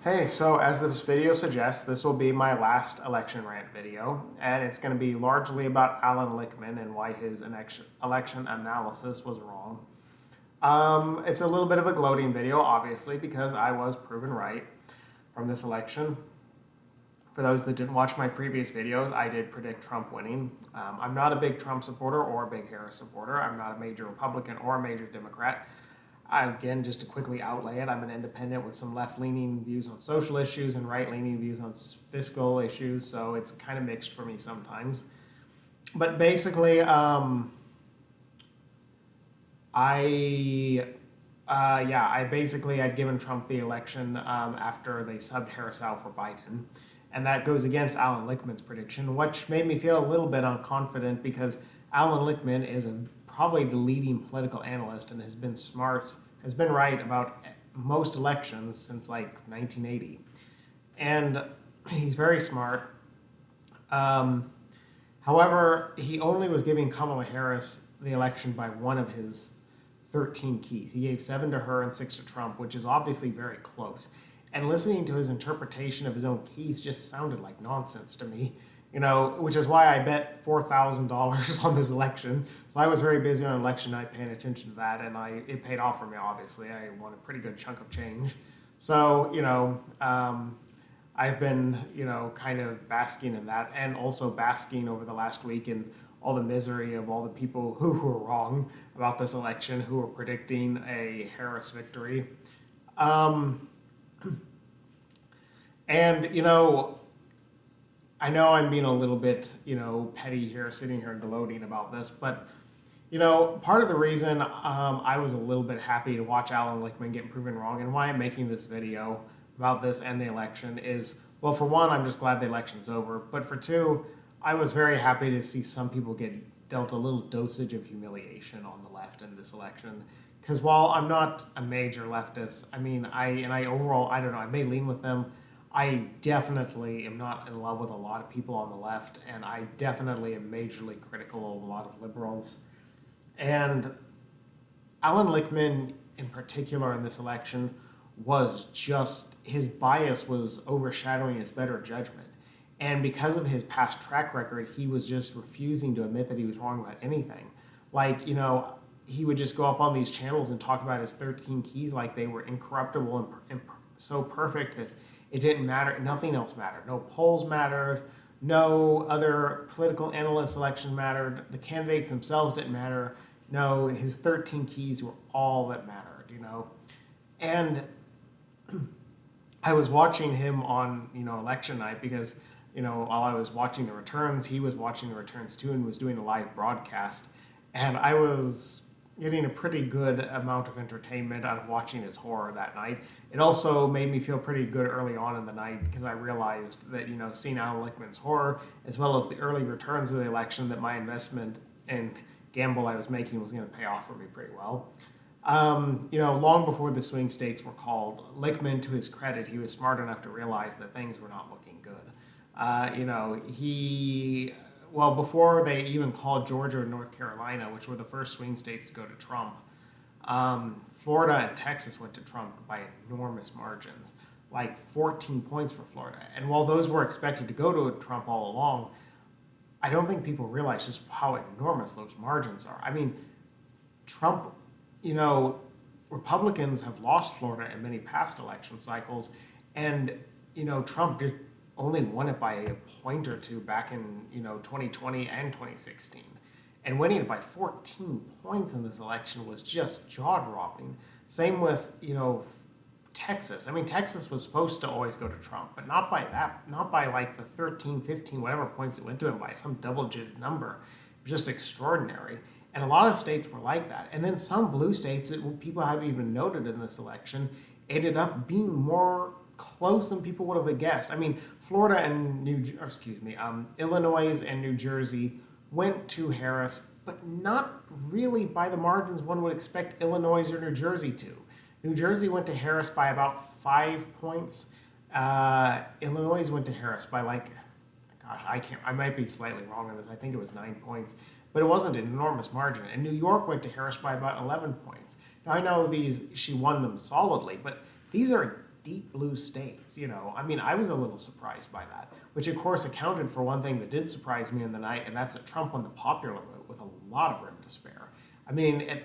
Hey, so as this video suggests, this will be my last election rant video, and it's going to be largely about Allan Lichtman and why his election analysis was wrong. It's a little bit of a gloating video, obviously, because I was proven right from this election. For those that didn't watch my previous videos, I did predict Trump winning. I'm not a big Trump supporter or a big Harris supporter. I'm not a major Republican or a major Democrat. Again, just to quickly outlay it, I'm an independent with some left-leaning views on social issues and right-leaning views on fiscal issues, so it's kind of mixed for me sometimes. But basically, I'd given Trump the election after they subbed Harris out for Biden. And that goes against Allan Lichtman's prediction, which made me feel a little bit unconfident because Allan Lichtman is probably the leading political analyst and has been right about most elections since like 1980. And he's very smart. However, he only was giving Kamala Harris the election by one of his 13 keys. He gave 7 to her and 6 to Trump, which is obviously very close. And listening to his interpretation of his own keys just sounded like nonsense to me, which is why I bet $4,000 on this election. So I was very busy on election night paying attention to that, and it paid off for me, obviously. I won a pretty good chunk of change. So, I've been, kind of basking in that, and also basking over the last week in all the misery of all the people who were wrong about this election, who were predicting a Harris victory. And, I know I'm being a little bit, petty here, sitting here gloating about this, but, part of the reason I was a little bit happy to watch Allan Lichtman get proven wrong and why I'm making this video about this and the election is, well, for one, I'm just glad the election's over, but for two, I was very happy to see some people get dealt a little dosage of humiliation on the left in this election. Because while I'm not a major leftist, I don't know, I may lean with them. I definitely am not in love with a lot of people on the left, and I definitely am majorly critical of a lot of liberals. And Allan Lichtman, in particular in this election, was just, his bias was overshadowing his better judgment. And because of his past track record, he was just refusing to admit that he was wrong about anything. Like, he would just go up on these channels and talk about his 13 keys like they were incorruptible and so perfect that it didn't matter. Nothing else mattered. No polls mattered. No other political analyst election mattered. The candidates themselves didn't matter. No, his 13 keys were all that mattered, And I was watching him on, election night because, while I was watching the returns, he was watching the returns too and was doing a live broadcast. And I was getting a pretty good amount of entertainment out of watching his horror that night. It also made me feel pretty good early on in the night because I realized that, seeing Allan Lichtman's horror, as well as the early returns of the election, that my investment and gamble I was making was going to pay off for me pretty well. Long before the swing states were called, Lichtman, to his credit, he was smart enough to realize that things were not looking good. Before they even called Georgia and North Carolina, which were the first swing states to go to Trump, Florida and Texas went to Trump by enormous margins, like 14 points for Florida. And while those were expected to go to Trump all along, I don't think people realize just how enormous those margins are. I mean, Trump, Republicans have lost Florida in many past election cycles, and, Trump only won it by a point or two back in 2020 and 2016, and winning it by 14 points in this election was just jaw-dropping. Same with Texas. I mean, Texas was supposed to always go to Trump, but not by like the 13, 15, whatever points it went to him by, some double-digit number. It was just extraordinary. And a lot of states were like that. And then some blue states that people haven't even noted in this election ended up being more close than people would have guessed. I mean, Florida and Illinois and New Jersey went to Harris, but not really by the margins one would expect Illinois or New Jersey to. New Jersey went to Harris by about 5 points. Illinois went to Harris by I might be slightly wrong on this. I think it was 9 points, but it wasn't an enormous margin. And New York went to Harris by about 11 points. Now I know she won them solidly, but these are deep blue states. I mean, I was a little surprised by that, which of course accounted for one thing that did surprise me in the night, and that's that Trump won the popular vote with a lot of room to spare. I mean, at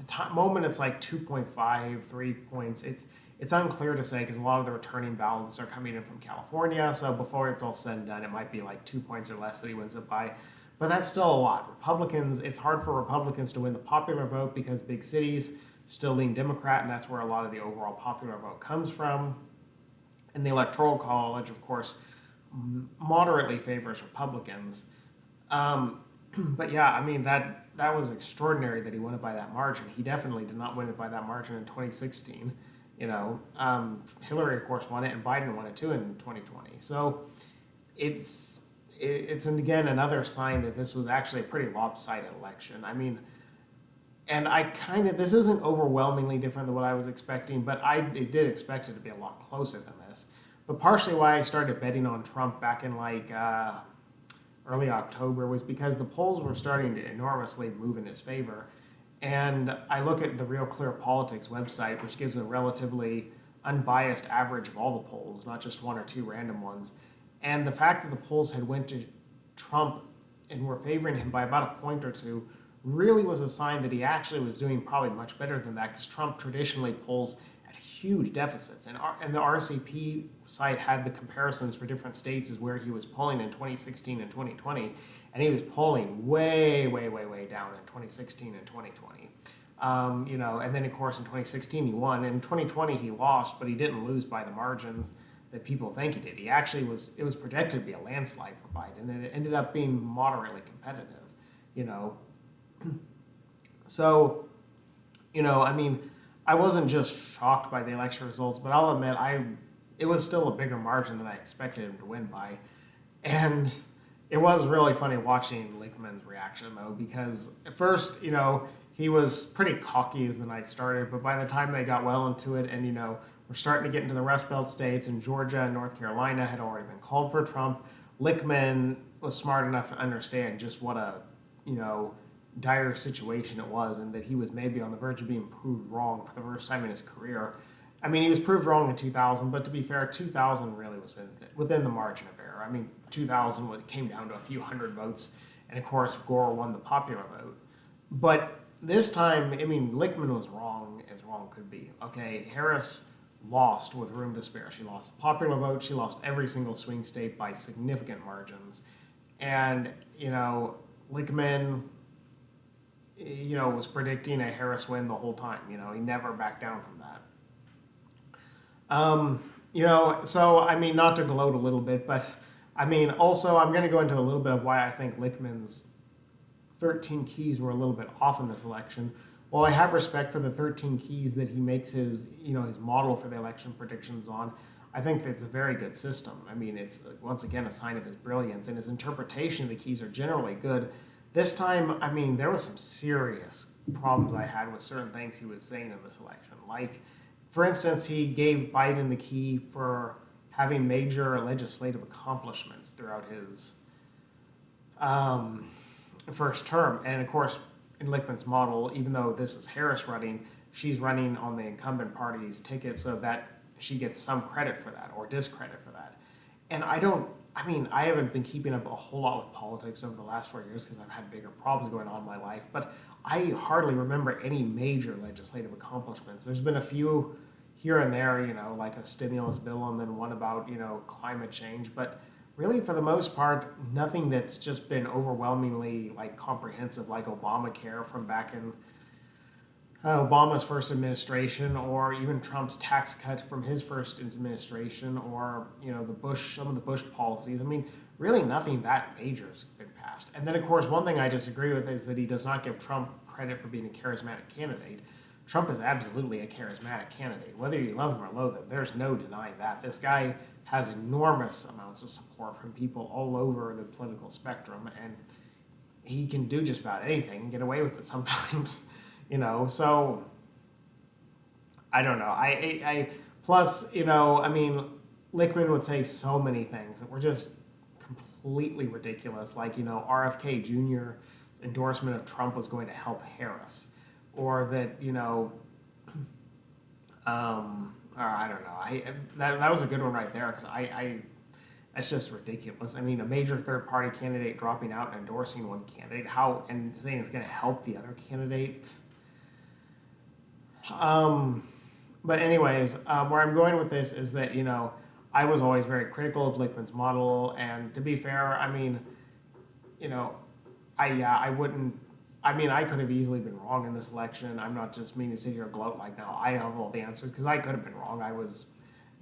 the moment, it's like 2.5, 3 points. It's unclear to say because a lot of the returning ballots are coming in from California. So before it's all said and done, it might be like 2 points or less that he wins it by. But that's still a lot. Republicans, it's hard for Republicans to win the popular vote because big cities still lean Democrat, and that's where a lot of the overall popular vote comes from. And the Electoral College, of course, moderately favors Republicans. But yeah, I mean, that was extraordinary that he won it by that margin. He definitely did not win it by that margin in 2016. Hillary, of course, won it, and Biden won it too in 2020. So it's again another sign that this was actually a pretty lopsided election. I mean, and this isn't overwhelmingly different than what I was expecting, but I did expect it to be a lot closer than this. But partially why I started betting on Trump back in like early October was because the polls were starting to enormously move in his favor. And I look at the Real Clear Politics website, which gives a relatively unbiased average of all the polls, not just one or two random ones. And the fact that the polls had went to Trump and were favoring him by about a point or two really was a sign that he actually was doing probably much better than that, because Trump traditionally polls at huge deficits. And the RCP site had the comparisons for different states as where he was polling in 2016 and 2020. And he was polling way, way, way, way down in 2016 and 2020. And then of course in 2016 he won. In 2020 he lost, but he didn't lose by the margins that people think he did. It was projected to be a landslide for Biden, and it ended up being moderately competitive. So, I mean, I wasn't just shocked by the election results, but I'll admit it was still a bigger margin than I expected him to win by. And it was really funny watching Lichtman's reaction, though, because at first, he was pretty cocky as the night started, but by the time they got well into it and, we're starting to get into the Rust Belt states, and Georgia and North Carolina had already been called for Trump, Lichtman was smart enough to understand just what a, dire situation it was, and that he was maybe on the verge of being proved wrong for the first time in his career. I mean, he was proved wrong in 2000, but to be fair, 2000 really was within the margin of error. I mean, 2000 came down to a few hundred votes, and of course, Gore won the popular vote. But this time, I mean, Lichtman was wrong as wrong could be. Okay, Harris lost with room to spare. She lost the popular vote. She lost every single swing state by significant margins. And, Lichtman, was predicting a Harris win the whole time. He never backed down from that. So, I mean, not to gloat a little bit, but, I mean, also, I'm going to go into a little bit of why I think Lichtman's 13 keys were a little bit off in this election. While I have respect for the 13 keys that he makes his model for the election predictions on, I think it's a very good system. I mean, it's, once again, a sign of his brilliance, and his interpretation of the keys are generally good. This time, I mean, there was some serious problems I had with certain things he was saying in this election. Like, for instance, he gave Biden the key for having major legislative accomplishments throughout his first term. And of course, in Lichtman's model, even though this is Harris running, she's running on the incumbent party's ticket, so that she gets some credit for that, or discredit for that. And I haven't been keeping up a whole lot with politics over the last 4 years because I've had bigger problems going on in my life, but I hardly remember any major legislative accomplishments. There's been a few here and there, like a stimulus bill, and then one about, climate change, but really for the most part, nothing that's just been overwhelmingly comprehensive, like Obamacare from back in Obama's first administration, or even Trump's tax cut from his first administration, or some of the Bush policies. I mean, really nothing that major has been passed. And then, of course, one thing I disagree with is that he does not give Trump credit for being a charismatic candidate. Trump is absolutely a charismatic candidate. Whether you love him or loathe him, there's no denying that. This guy has enormous amounts of support from people all over the political spectrum, and he can do just about anything and get away with it sometimes. So I don't know. Plus, Lichtman would say so many things that were just completely ridiculous. Like, RFK Jr. endorsement of Trump was going to help Harris, or that, or I don't know. That was a good one right there because I that's just ridiculous. I mean, a major third party candidate dropping out and endorsing one candidate, how and saying it's going to help the other candidate. Um, but anyways, where I'm going with this is that I was always very critical of Lichtman's model, and to be fair, I mean, you know, I wouldn't. I mean, I could have easily been wrong in this election. I'm not just meaning to sit here and gloat like, no, I have all the answers because I could have been wrong.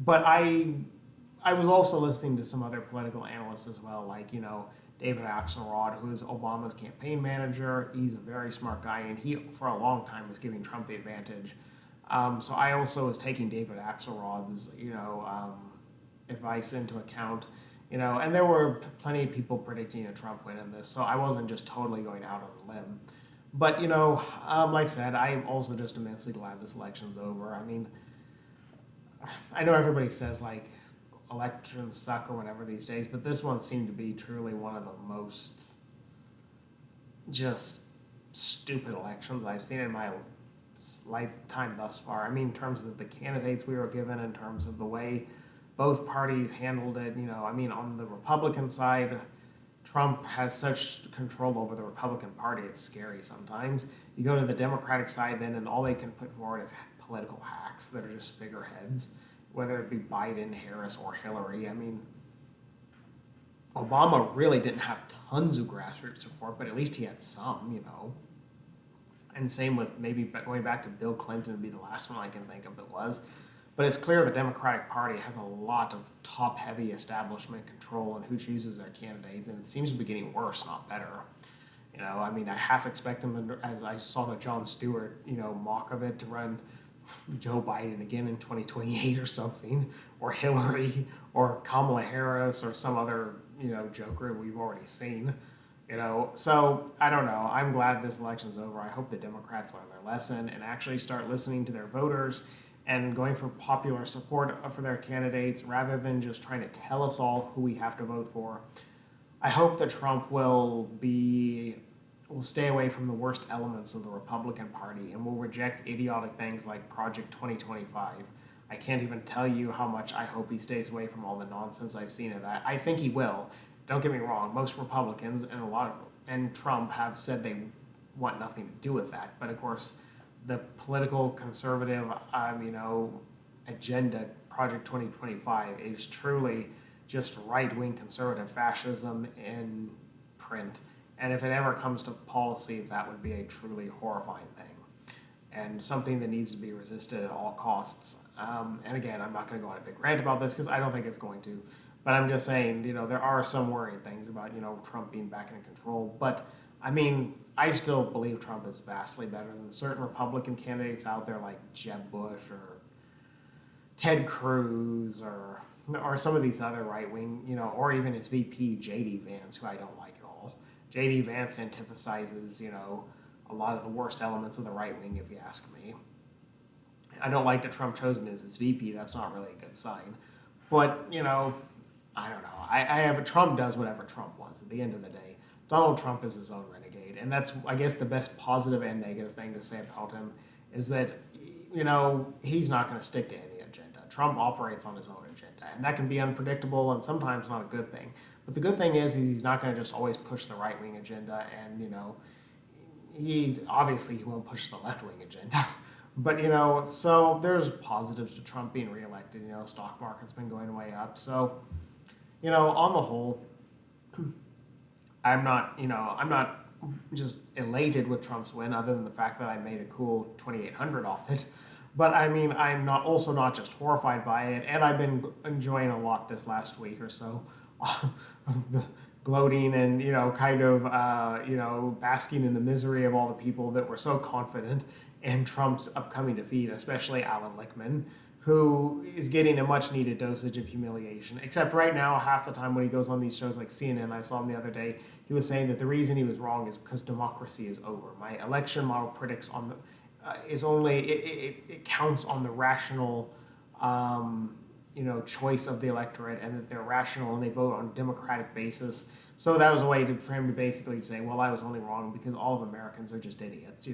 But I was also listening to some other political analysts as well, like David Axelrod, who's Obama's campaign manager. He's a very smart guy, and he for a long time was giving Trump the advantage. So I also was taking David Axelrod's advice into account. And there were plenty of people predicting a Trump win in this, so I wasn't just totally going out on a limb. But like I said, I'm also just immensely glad this election's over. I mean, I know everybody says like elections suck or whatever these days, but this one seemed to be truly one of the most just stupid elections I've seen in my lifetime thus far. I mean, in terms of the candidates we were given, in terms of the way both parties handled it. I mean, on the Republican side, Trump has such control over the Republican Party, it's scary sometimes. You go to the Democratic side then, and all they can put forward is political hacks that are just figureheads, whether it be Biden, Harris, or Hillary. I mean, Obama really didn't have tons of grassroots support, but at least he had some. And same with maybe going back to Bill Clinton would be the last one I can think of that was. But it's clear the Democratic Party has a lot of top-heavy establishment control in who chooses their candidates, and it seems to be getting worse, not better. I mean, I half expect them, as I saw the Jon Stewart, mock of it, to run Joe Biden again in 2028 or something, or Hillary, or Kamala Harris, or some other, joker we've already seen. So I don't know. I'm glad this election's over. I hope the Democrats learn their lesson and actually start listening to their voters and going for popular support for their candidates rather than just trying to tell us all who we have to vote for. I hope that Trump will stay away from the worst elements of the Republican Party and will reject idiotic things like Project 2025. I can't even tell you how much I hope he stays away from all the nonsense I've seen of that. I think he will. Don't get me wrong. Most Republicans and Trump have said they want nothing to do with that. But of course, the political conservative, agenda, Project 2025, is truly just right-wing conservative fascism in print. And if it ever comes to policy, that would be a truly horrifying thing and something that needs to be resisted at all costs. And again, I'm not going to go on a big rant about this because I don't think it's going to. But I'm just saying, there are some worrying things about, Trump being back in control. But I mean, I still believe Trump is vastly better than certain Republican candidates out there like Jeb Bush or Ted Cruz or some of these other right-wing, or even his VP, J.D. Vance, who I don't like at all. J.D. Vance antiphasizes, a lot of the worst elements of the right wing, if you ask me. I don't like that Trump chose him as his VP. That's not really a good sign. But, I don't know. Trump does whatever Trump wants at the end of the day. Donald Trump is his own renegade. And that's, I guess, the best positive and negative thing to say about him is that, he's not going to stick to any agenda. Trump operates on his own agenda. And that can be unpredictable and sometimes not a good thing. But the good thing is he's not going to just always push the right-wing agenda. And, he won't push the left-wing agenda. But, so there's positives to Trump being reelected. Stock market's been going way up. So, on the whole, I'm not just elated with Trump's win, other than the fact that I made a cool 2,800 off it. But I mean, I'm not just horrified by it, and I've been enjoying a lot this last week or so of the gloating and basking in the misery of all the people that were so confident in Trump's upcoming defeat, especially Allan Lichtman, who is getting a much-needed dosage of humiliation. Except right now, half the time when he goes on these shows like CNN, I saw him the other day, he was saying that the reason he was wrong is because democracy is over. My election model predicts on the it counts on the rational choice of the electorate, and that they're rational and they vote on a democratic basis. So that was a way for him to basically say, well, I was only wrong because all of Americans are just idiots.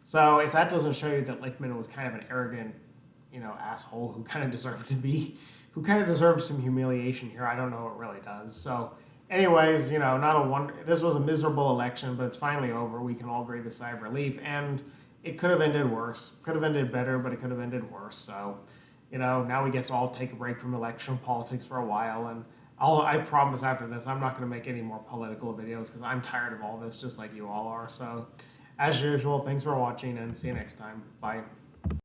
So if that doesn't show you that Lichtman was kind of an arrogant asshole who kind of deserved some humiliation here. I don't know what really does. So, anyways, not a wonder. This was a miserable election, but it's finally over. We can all breathe a sigh of relief, and it could have ended worse. Could have ended better, but it could have ended worse. So, now we get to all take a break from election politics for a while, and I promise after this, I'm not going to make any more political videos because I'm tired of all this, just like you all are. So, as usual, thanks for watching, and see you next time. Bye.